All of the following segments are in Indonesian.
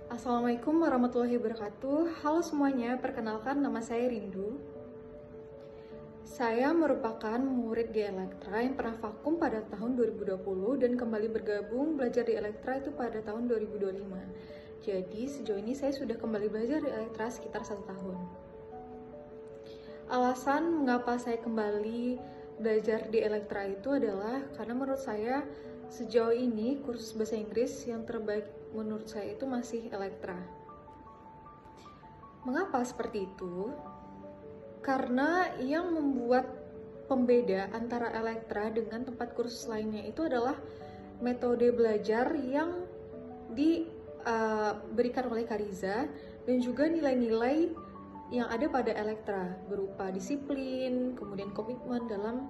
Assalamualaikum warahmatullahi wabarakatuh. Halo semuanya, perkenalkan nama saya Rindu. Saya merupakan murid di Elektra yang pernah vakum pada tahun 2020 dan kembali bergabung belajar di Elektra itu pada tahun 2025. Jadi sejauh ini saya sudah kembali belajar di Elektra sekitar 1 tahun. Alasan mengapa saya kembali belajar di Elektra itu adalah karena menurut saya sejauh ini kursus bahasa Inggris yang terbaik menurut saya itu masih Elektra. Mengapa seperti itu? Karena yang membuat pembeda antara Elektra dengan tempat kursus lainnya itu adalah metode belajar yang diberikan oleh Kariza dan juga nilai-nilai yang ada pada Elektra berupa disiplin, kemudian komitmen dalam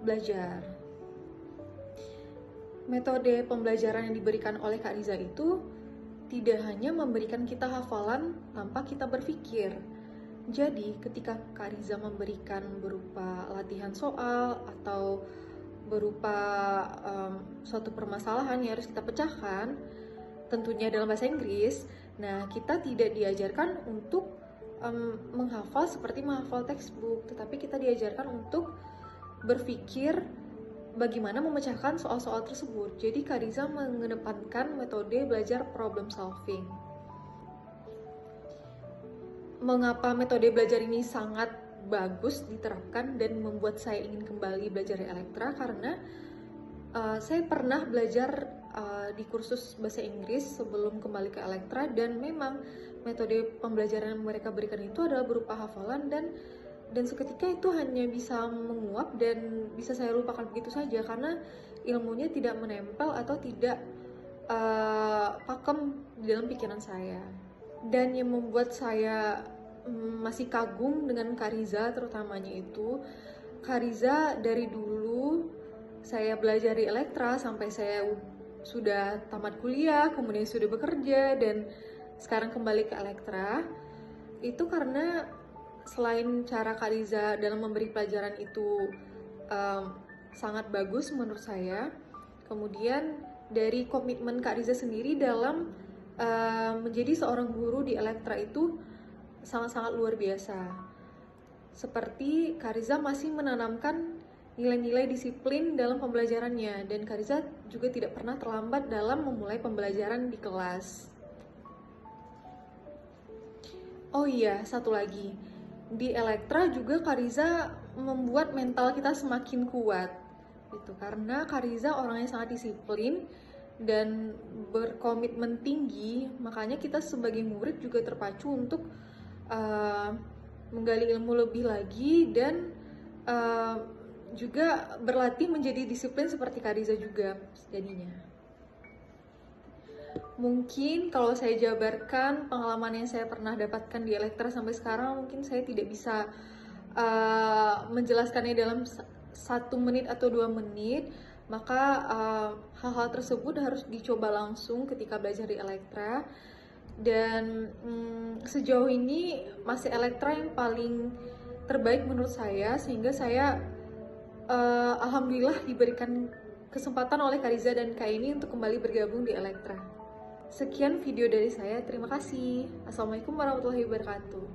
belajar. Metode pembelajaran yang diberikan oleh Kak Riza itu tidak hanya memberikan kita hafalan tanpa kita berpikir. Jadi ketika Kak Riza memberikan berupa latihan soal atau berupa suatu permasalahan yang harus kita pecahkan, tentunya dalam bahasa Inggris, nah kita tidak diajarkan untuk menghafal seperti menghafal textbook, tetapi kita diajarkan untuk berpikir bagaimana memecahkan soal-soal tersebut. Jadi Kak Riza mengedepankan metode belajar problem solving. Mengapa metode belajar ini sangat bagus diterapkan dan membuat saya ingin kembali belajar di Elektra? Karena saya pernah belajar di kursus bahasa Inggris sebelum kembali ke Elektra, dan memang metode pembelajaran yang mereka berikan itu adalah berupa hafalan, dan seketika itu hanya bisa menguap dan bisa saya lupakan begitu saja karena ilmunya tidak menempel atau tidak pakem di dalam pikiran saya. Dan yang membuat saya masih kagum dengan Kak Riza terutamanya itu, Kak Riza dari dulu saya belajar di Elektra sampai saya sudah tamat kuliah, kemudian sudah bekerja, dan sekarang kembali ke Elektra, itu karena selain cara Kak Riza dalam memberi pelajaran itu sangat bagus menurut saya, kemudian dari komitmen Kak Riza sendiri dalam menjadi seorang guru di Elektra itu sangat-sangat luar biasa. Seperti Kak Riza masih menanamkan nilai-nilai disiplin dalam pembelajarannya, dan Kak Riza juga tidak pernah terlambat dalam memulai pembelajaran di kelas. Oh iya, satu lagi. Di Elektra juga Kak Riza membuat mental kita semakin kuat gitu, karena Kak Riza orangnya sangat disiplin dan berkomitmen tinggi, makanya kita sebagai murid juga terpacu untuk menggali ilmu lebih lagi dan juga berlatih menjadi disiplin seperti Kak Riza juga jadinya. Mungkin kalau saya jabarkan pengalaman yang saya pernah dapatkan di Elektra sampai sekarang, mungkin saya tidak bisa menjelaskannya dalam 1 menit atau 2 menit. Maka hal-hal tersebut harus dicoba langsung ketika belajar di Elektra. Dan sejauh ini masih Elektra yang paling terbaik menurut saya, sehingga saya alhamdulillah diberikan kesempatan oleh Kak Riza dan Kak ini untuk kembali bergabung di Elektra. Sekian video dari saya, terima kasih. Assalamualaikum warahmatullahi wabarakatuh.